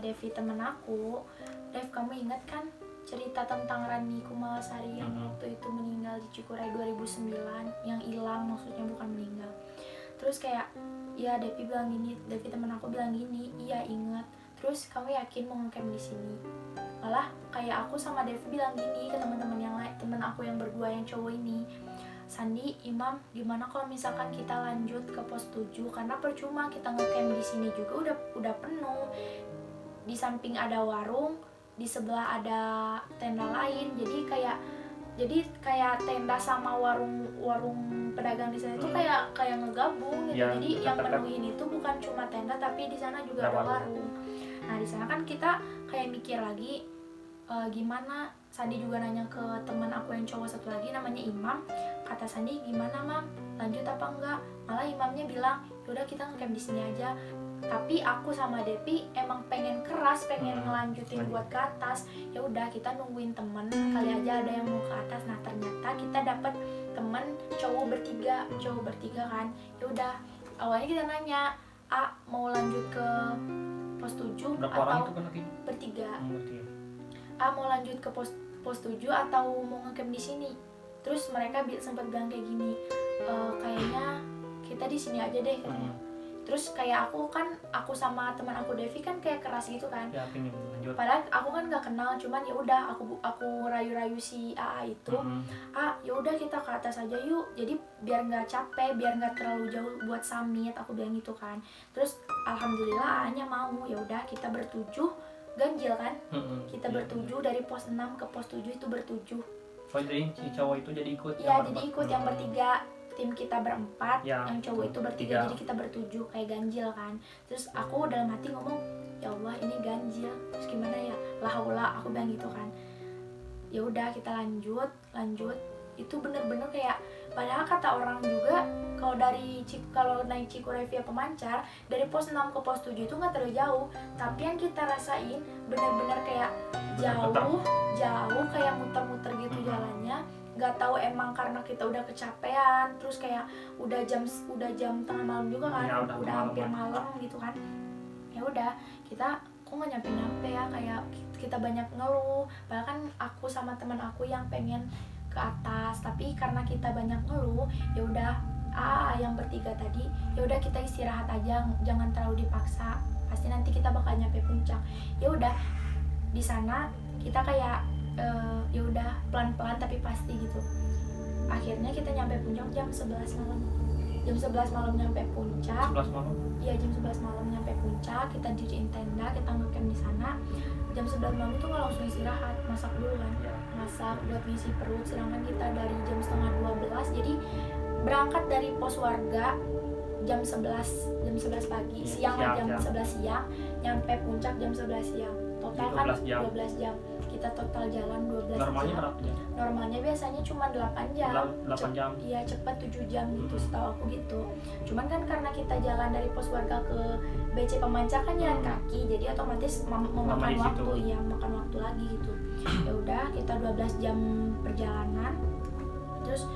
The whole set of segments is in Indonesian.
Devi temen aku, Dev kamu ingat kan cerita tentang Rani Kumalasari yang waktu itu meninggal di Cikuray 2009, yang hilang maksudnya bukan meninggal. Terus kayak ya Devi bilang gini, Devi temen aku bilang gini, iya ingat. Terus kamu yakin mau ngecamp di sini? Malah kayak aku sama Devi bilang gini ke teman-teman yang lain, temen aku yang berdua yang cowok ini, Sandi, Imam, gimana kalau misalkan kita lanjut ke pos 7, karena percuma kita ngecamp di sini juga udah penuh. Di samping ada warung, di sebelah ada tenda lain, jadi kayak tenda sama warung pedagang di sana itu kayak ngegabung gitu. Ya, jadi yang menuhin itu bukan cuma tenda tapi di sana juga ada warung. Nah di sana kan kita kayak mikir lagi, gimana. Sandi juga nanya ke teman aku yang cowok satu lagi namanya Imam, kata Sandi gimana Mam, lanjut apa enggak? Malah Imamnya bilang yaudah kita ngecamp di sini aja. Tapi aku sama Depi emang pengen ngelanjutin buat ke atas. Ya udah kita nungguin temen, kali aja ada yang mau ke atas. Nah ternyata kita dapat temen cowok bertiga kan. Ya udah awalnya kita nanya, mau lanjut ke pos 7 berapa atau orang itu kan lagi? Bertiga. Mau lanjut ke pos 7 atau mau ngecamp di sini. Terus mereka sempat bilang kayak gini, kayaknya kita di sini aja deh katanya. Terus kayak aku sama teman aku Devi kan kayak keras gitu kan. Ya, lanjut. Padahal aku kan nggak kenal, cuman ya udah aku rayu-rayu si AA itu. Ya udah kita ke atas aja yuk. Jadi biar nggak capek, biar nggak terlalu jauh buat summit, aku bilang gitu kan. Terus alhamdulillah AA-nya mau. Ya udah kita bertujuh, ganjil kan. Kita bertujuh dari pos 6 ke pos 7 itu bertujuh. Oh jadi si cowok itu jadi ikut? Iya jadi ikut yang bertiga. Tim kita berempat, yang cowok itu bertiga, jadi kita bertujuh kayak ganjil kan. Terus aku dalam hati ngomong, ya Allah ini ganjil, terus gimana ya, lah aku bilang gitu kan. Ya udah kita lanjut, itu bener-bener kayak, padahal kata orang juga kalau naik Cikuray via Pemancar dari pos 6 ke pos 7 itu nggak terlalu jauh, tapi yang kita rasain bener-bener kayak jauh kayak muter-muter gitu jalannya. Nggak tahu emang karena kita udah kecapean, terus kayak udah jam tengah malam juga kan, ya, udah hampir malam gitu kan. Ya udah kita kok nggak nyampe ya, kayak kita banyak ngeluh. Padahal kan aku sama teman aku yang pengen ke atas, tapi karena kita banyak ngeluh, ya udah yang bertiga tadi, ya udah kita istirahat aja, jangan terlalu dipaksa, pasti nanti kita bakal nyampe puncak. Ya udah di sana kita kayak ya udah pelan-pelan tapi pasti gitu. Akhirnya kita nyampe puncak jam 11 malam. Jam 11 malam nyampe puncak. 11 malam? Iya jam 11 malam nyampe puncak, kita diriin tenda, kita ngecamp di sana. Jam 11 malam itu nggak langsung istirahat, masak dulu kan. Masak buat ngisi perut, sedangkan kita dari jam setengah 12, jadi berangkat dari pos warga jam 11 pagi, siang jam 11 siang, nyampe puncak jam 11 siang. Total kan 12 jam. Kita total jalan 12 normalnya jam. berapa jam? Normalnya biasanya cuma 8 jam. 8 jam? Iya, cepat 7 jam gitu, setahu aku gitu. Cuman kan karena kita jalan dari pos warga ke BC Pemancar kan jalan kaki, jadi otomatis memakan waktu, makan waktu lagi gitu. Ya udah, kita 12 jam perjalanan. Terus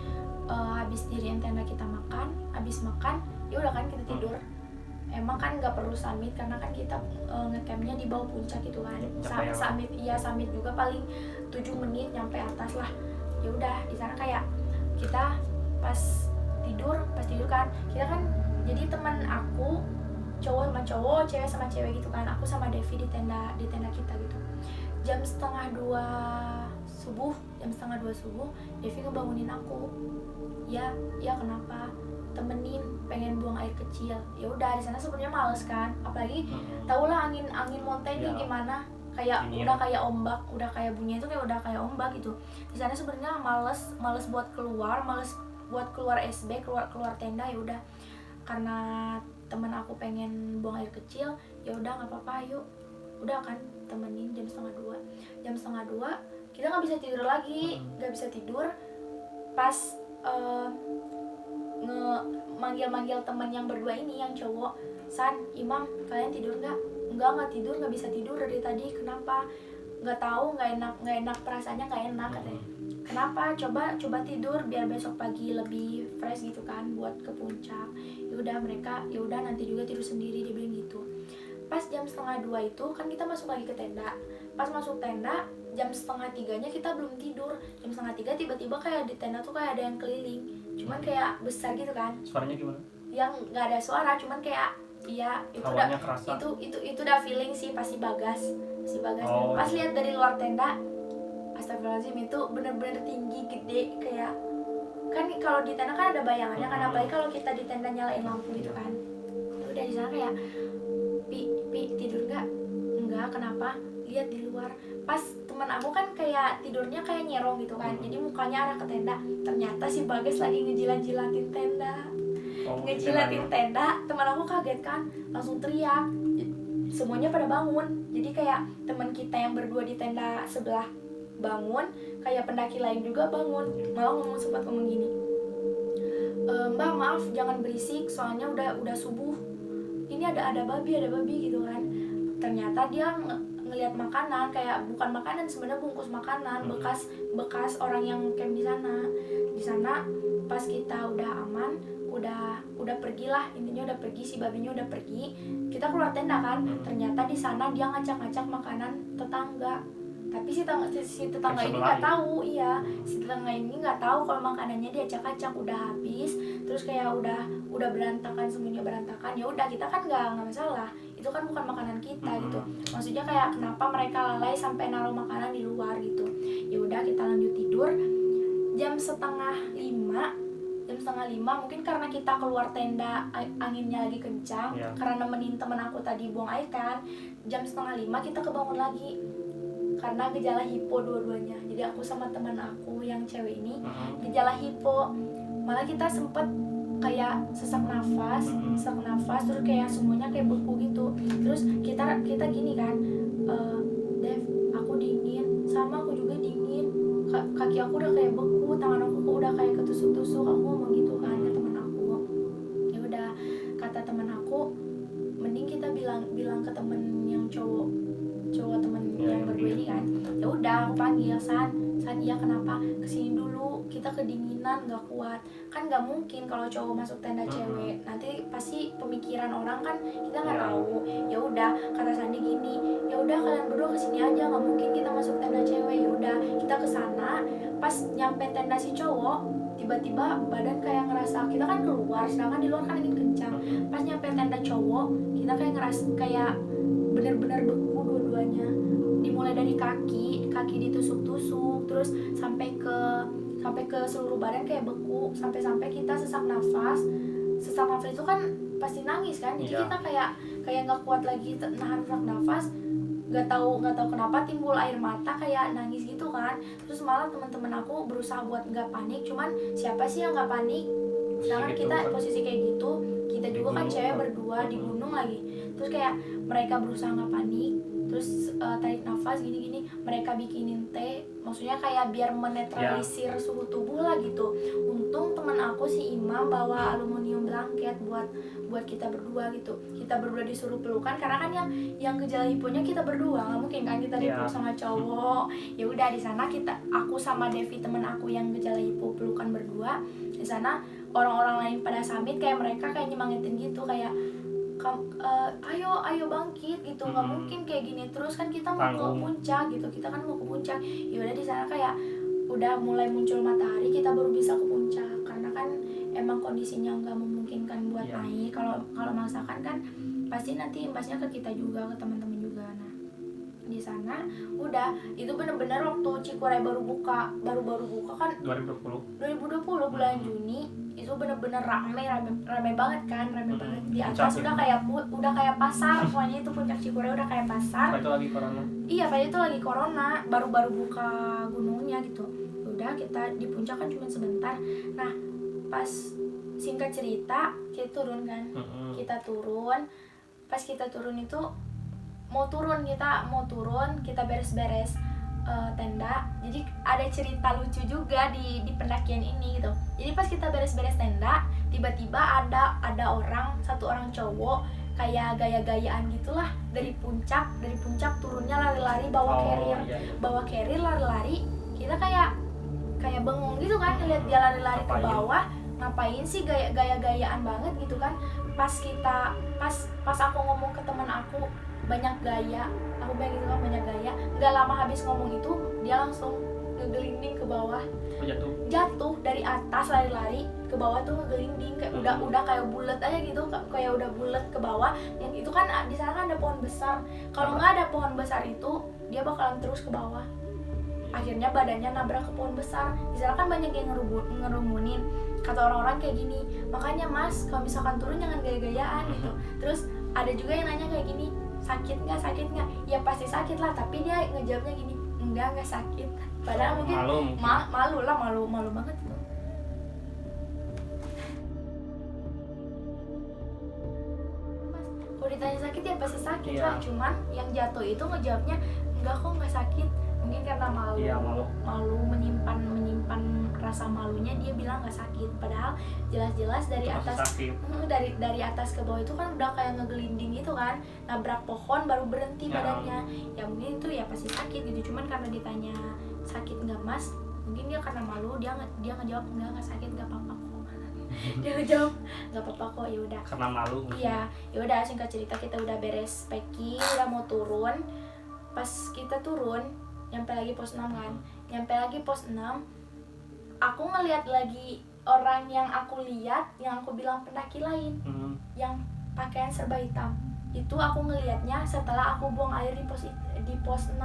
habis diriin tenda kita makan, habis makan, ya udah kan kita tidur. Emang kan nggak perlu summit karena kan kita ngecampnya di bawah puncak gitu kan. Summit juga paling 7 menit nyampe atas lah. Ya udah di sana kayak kita pas tidur kan, kita kan jadi teman aku cowok sama cowok, cewek sama cewek gitu kan. Aku sama Devi di tenda kita gitu. Jam setengah 2 subuh, Devi ngebangunin aku. Ya kenapa? Temenin, pengen buang air kecil. Ya udah di sana sebenarnya males kan, apalagi tau lah angin mountain itu gimana, kayak udah kayak ombak, udah kayak bunyi itu kayak udah kayak ombak gitu. Di sana sebenarnya males buat keluar SB, keluar tenda. Ya udah karena temen aku pengen buang air kecil, ya udah nggak apa-apa yuk. Udah kan temenin jam setengah dua kita nggak bisa tidur lagi, pas manggil teman yang berdua ini yang cowok, San, Imam, kalian tidur nggak? Nggak tidur, nggak bisa tidur dari tadi. Kenapa? Nggak tahu, nggak enak perasaannya, nggak enak katanya. Kenapa? Coba tidur biar besok pagi lebih fresh gitu kan buat ke puncak. Ya udah nanti juga tidur sendiri, dia bilang gitu. pas jam 1:30 itu kan kita masuk lagi ke tenda. Pas masuk tenda jam 2:30 kita belum tidur. Jam 2:30 tiba-tiba kayak di tenda tuh kayak ada yang keliling, cuman kayak besar gitu kan, Suaranya gimana? yang nggak ada suara, cuman kayak iya itu udah Hawanya kerasa. itu udah feeling sih pasti Bagas. Oh, Pas iya. lihat dari luar tenda, astagfirullahaladzim, itu bener-bener tinggi gede, kayak kan kalau di tenda kan ada bayangannya kan, apalagi kalau kita di tenda nyalain lampu gitu kan. Udah di sana kayak pi tidur nggak kenapa, lihat di luar. Pas teman aku kan kayak tidurnya kayak nyerong gitu kan, jadi mukanya arah ke tenda, ternyata si Bagas lagi ngejilat-jilatin tenda. Ngejilatin tenda, teman aku kaget kan, langsung teriak, semuanya pada bangun. Jadi kayak teman kita yang berdua di tenda sebelah bangun, kayak pendaki lain juga bangun, malah sempat ngomong gini, Mbak maaf jangan berisik, soalnya udah subuh, ini ada babi gitu kan. Ternyata dia ngelihat makanan, kayak bukan makanan sebenarnya, bungkus makanan bekas orang yang camp di sana. Pas kita udah aman, udah pergilah, intinya udah pergi, si babinya udah pergi, kita keluar tenda kan. Ternyata di sana dia ngacak-ngacak makanan tetangga, tapi si tetangga ini nggak tahu. Iya, si tetangga ini nggak tahu kalau makanannya dia acak-acak udah habis, terus kayak udah berantakan, semuanya berantakan. Ya udah, kita kan nggak masalah, itu kan bukan makanan kita gitu. Maksudnya kayak kenapa mereka lalai sampai naruh makanan di luar gitu. Ya udah, kita lanjut tidur. Jam 4:30 mungkin karena kita keluar tenda, anginnya lagi kencang, karena nemenin temen aku tadi buang air kan. Jam 4:30 kita kebangun lagi karena gejala hipo dua-duanya. Jadi aku sama teman aku yang cewek ini gejala hipo, malah kita sempet kayak sesak nafas, terus kayak semuanya kayak beku gitu. Terus kita gini kan, Dev, aku dingin, sama aku juga dingin, kaki aku udah kayak beku, tangan aku udah kayak ketusuk-tusuk, aku ngomong gitu kan ke teman aku. Ya udah, kata teman aku, mending kita bilang ke temen yang cowok temen yang berdua ini kan. Ya udah, aku panggil San, iya kenapa, kesini dulu, kita kedinginan, nggak kuat. Kan nggak mungkin kalau cowok masuk tenda cewek, nanti pasti pemikiran orang kan kita nggak tahu. Ya udah, kata Sandi gini, ya udah kalian berdua kesini aja, nggak mungkin kita masuk tenda cewek. Ya udah, kita kesana. Pas nyampe tenda si cowok, tiba-tiba badan kayak ngerasa, kita kan keluar, sedangkan di luar kan angin kencang. Pas nyampe tenda cowok, kita kayak ngerasa kayak bener-bener beku dua-duanya. Dimulai dari kaki ditusuk-tusuk, terus sampai ke seluruh badan kayak beku, sampai kita sesak nafas itu kan pasti nangis kan. Jadi kita kayak nggak kuat lagi nahan sesak nafas, nggak tahu kenapa timbul air mata kayak nangis gitu kan. Terus malah teman-teman aku berusaha buat nggak panik, cuman siapa sih yang nggak panik, sedangkan kita posisi kayak gitu, kita juga kan cewek berdua di gunung lagi. Terus kayak mereka berusaha nggak panik, terus tarik nafas gini-gini, mereka bikinin teh, maksudnya kayak biar menetralisir suhu tubuh lah gitu. Untung teman aku si Imam bawa aluminium blanket buat kita berdua gitu. Kita berdua disuruh pelukan karena kan yang gejala hiponya kita berdua, nggak mungkin kan kita dipeluk sama cowok. Ya udah, di sana aku sama Devi teman aku yang gejala hipo pelukan berdua. Di sana orang-orang lain pada samit, kayak mereka kayak nyemangitin gitu, kayak ayo bangkit gitu, nggak mungkin kayak gini terus, kan kita mau ke puncak gitu, kita kan mau ke puncak. Ya udah, di sana kayak udah mulai muncul matahari, kita baru bisa ke puncak karena kan emang kondisinya nggak memungkinkan buat naik. Kalau masakan kan pasti nanti imbasnya ke kita juga, ke teman-teman juga. Nah, di sana udah, itu bener-bener waktu Cikuray baru buka kan 2020 bulan Juni. Itu bener-bener rame banget kan, rame banget. Di atas udah kayak pasar, pokoknya itu puncak Cikuray udah kayak pasar. Itu lagi corona. Iya, pada itu lagi corona, baru buka gunungnya gitu. Udah, kita di puncak kan cuma sebentar. Nah, pas singkat cerita kita turun kan, pas kita turun itu mau turun kita beres-beres tenda. Jadi ada cerita lucu juga di pendakian ini gitu. Jadi pas kita beres-beres tenda, tiba-tiba ada satu orang cowok kayak gaya-gayaan gitulah dari puncak turunnya lari-lari bawa carrier lari-lari. Kita kayak bengong gitu kan, lihat dia lari-lari ke bawah, ngapain sih gaya-gayaan banget gitu kan. pas aku ngomong ke teman aku banyak gaya, aku bilang gitu kan banyak gaya, nggak lama habis ngomong itu dia langsung ngegelinding ke bawah, jatuh dari atas lari-lari ke bawah tuh ngegelinding kayak udah kayak bulat aja gitu, kayak udah bulat ke bawah. Yang itu kan di sana kan ada pohon besar, kalau nggak ada pohon besar itu dia bakalan terus ke bawah. Akhirnya badannya nabrak ke pohon besar. Di sana kan banyak yang ngerumunin. Kata orang-orang kayak gini, makanya mas kalau misalkan turun jangan gaya-gayaan gitu. Terus ada juga yang nanya kayak gini, sakit nggak? Ya pasti sakit lah, tapi dia ngejawabnya gini, nggak sakit. Padahal mungkin malu banget tuh. Mas, kalau ditanya sakit ya pasti sakit lah. Cuman yang jatuh itu ngejawabnya enggak kok, nggak sakit. Mungkin karena malu menyimpan rasa malunya, dia bilang nggak sakit. Padahal jelas-jelas dari atas ke bawah itu kan udah kayak ngegelinding gitu kan, nabrak pohon baru berhenti badannya. Ya mungkin itu ya pasti sakit gitu. Cuman karena ditanya sakit nggak mas, mungkin dia karena malu dia ngejawab nggak sakit, nggak apa-apa kok. Dia ngejawab nggak apa-apa kok. Ya udah karena malu. Iya, ya udah singkat cerita kita udah beres packing, udah mau turun. Pas kita turun nyampe lagi pos 6 kan, nyampe lagi pos 6 aku ngeliat lagi orang yang aku lihat, yang aku bilang pendaki lain, yang pakaian serba hitam. Itu aku ngelihatnya setelah aku buang air di pos 6.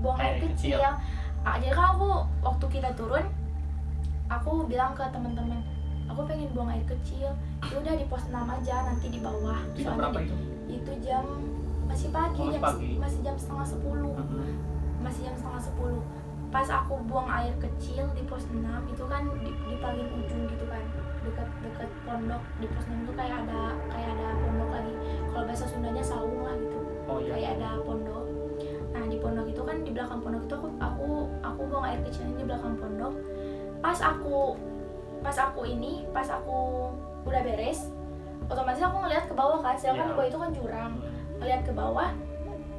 Buang air kecil. Jadi kan aku waktu kita turun, aku bilang ke teman-teman, aku pengen buang air kecil. Ya udah di pos 6 aja, nanti di bawah. Jam berapa itu jam masih pagi, masih jam setengah 10. Masih jam setengah 10. Pas aku buang air kecil di pos 6 itu kan di paling ujung gitu kan, dekat pondok. Di pos 6 itu kayak ada pondok lagi. Kalau bahasa Sundanya saung lah gitu. Kayak ada pondok. Nah, di pondok itu kan, di belakang pondok itu aku buang air kecilnya di belakang pondok. Pas aku udah beres, otomatis aku ngeliat ke bawah kan, sedangkan di bawah itu kan jurang. Ngeliat ke bawah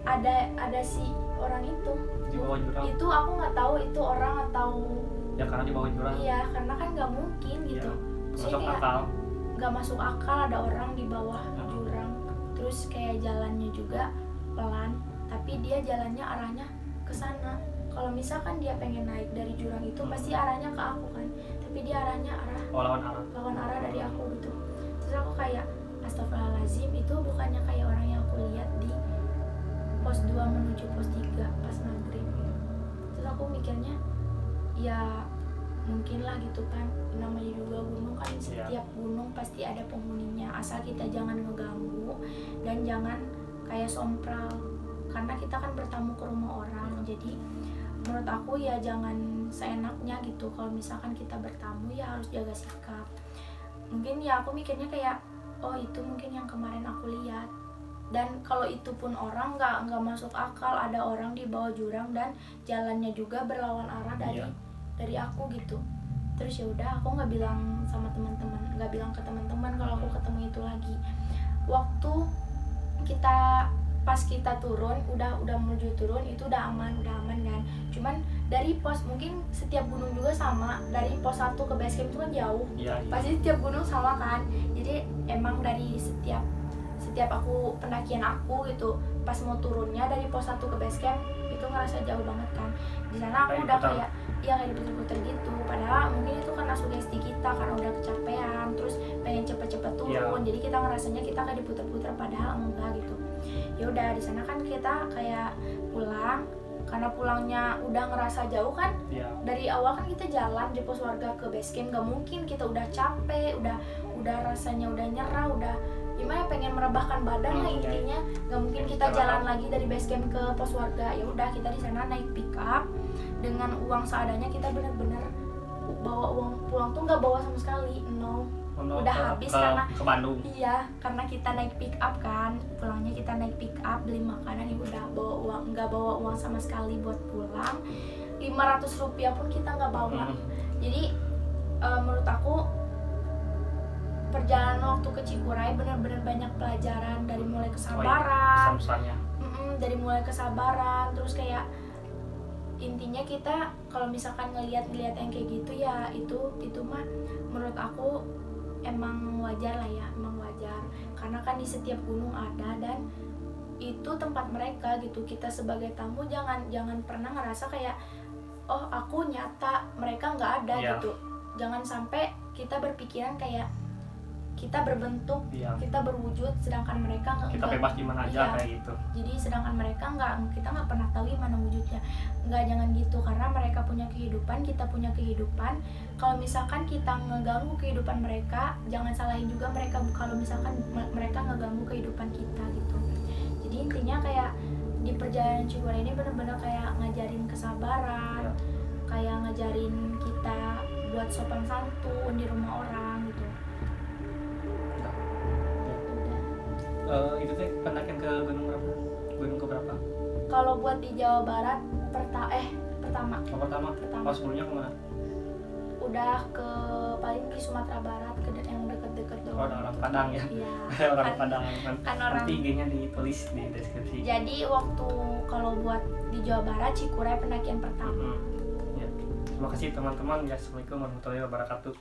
ada si orang itu di bawah jurang. Itu aku nggak tahu itu orang atau ya karena di bawah jurang. Iya, karena kan nggak mungkin gitu. Nggak masuk akal ada orang di bawah jurang. Terus kayak jalannya juga pelan, tapi dia jalannya arahnya ke sana. Kalau misalkan dia pengen naik dari jurang itu pasti arahnya ke aku kan, tapi dia arahnya lawan arah dari aku gitu. Terus aku kayak astagfirullahaladzim, itu bukannya kayak orang yang aku lihat di pos 2 menuju pos 3 pas maghrib. Terus aku mikirnya ya mungkin lah gitu kan, namanya juga gunung kan, setiap gunung pasti ada penghuninya, asal kita jangan ngeganggu dan jangan kayak sompral, karena kita kan bertamu ke rumah orang. Jadi menurut aku ya jangan seenaknya gitu, kalau misalkan kita bertamu ya harus jaga sikap. Mungkin ya aku mikirnya kayak oh itu mungkin yang kemarin aku lihat. Dan kalau itu pun orang nggak masuk akal, ada orang di bawah jurang dan jalannya juga berlawan arah dari aku gitu. Terus ya udah aku nggak bilang ke teman-teman kalau aku ketemu itu lagi. Waktu pas kita turun udah menuju turun itu udah aman kan. Cuman dari pos, mungkin setiap gunung juga sama, dari pos 1 ke base camp itu kan jauh. Pasti setiap gunung sama kan. Jadi emang dari setiap aku pendakian aku gitu, pas mau turunnya dari pos 1 ke base camp itu ngerasa jauh banget kan. Di sana aku udah kayak diputer-puter gitu. Padahal mungkin itu karena sugesti kita karena udah kecapean, terus pengen cepet-cepet turun. Jadi kita ngerasanya kita kayak diputer-puter, padahal enggak gitu. Ya udah di sana kan kita kayak pulang, karena pulangnya udah ngerasa jauh kan. Dari awal kan kita jalan di pos warga ke base camp, nggak mungkin kita udah capek, udah rasanya udah nyerah, udah gimana pengen merebahkan badan lah intinya. Nggak mungkin kita jalan lagi dari base camp ke pos warga. Ya udah kita di sana naik pick up dengan uang seadanya. Kita bener-bener bawa uang pulang tuh nggak bawa sama sekali, udah habis karena ke Bandung. Iya, karena kita naik pick up kan, pulangnya kita naik pick up, beli makanan, ya udah bawa uang, nggak bawa uang sama sekali buat pulang. 500 rupiah pun kita nggak bawa. Jadi menurut aku perjalanan waktu ke Cikuray benar-benar banyak pelajaran, dari mulai kesabaran, dari mulai kesabaran, terus kayak intinya kita kalau misalkan ngelihat yang kayak gitu ya itu mah menurut aku emang wajar lah ya, emang wajar karena kan di setiap gunung ada dan itu tempat mereka gitu. Kita sebagai tamu jangan pernah ngerasa kayak oh aku nyata mereka nggak ada gitu. Jangan sampai kita berpikiran kayak kita berbentuk, kita berwujud, sedangkan mereka kita bebas di mana aja kayak gitu. Jadi sedangkan mereka kita nggak pernah tahu gimana wujudnya. Jangan gitu, karena mereka punya kehidupan, kita punya kehidupan. Kalau misalkan kita ngeganggu kehidupan mereka, jangan salahin juga mereka kalau misalkan mereka ngeganggu kehidupan kita gitu. Jadi intinya kayak di perjalanan Ciguara ini benar-benar kayak ngajarin kesabaran, kayak ngajarin kita buat sopan santun di rumah orang gitu. Itu teh pendakian ke gunung berapa? Gunung ke berapa? Kalau buat di Jawa Barat pertama. Oh, sebelumnya kemana? Udah ke paling di Sumatera Barat, ke yang deket-deket doang. Oh, orang Padang ya? Iya. Orang Padang kan orang. Nanti IG-nya ditulis di deskripsi. Jadi waktu kalau buat di Jawa Barat Cikuray pendakian pertama. Ya. Terima kasih teman-teman. Ya, assalamualaikum warahmatullahi wabarakatuh.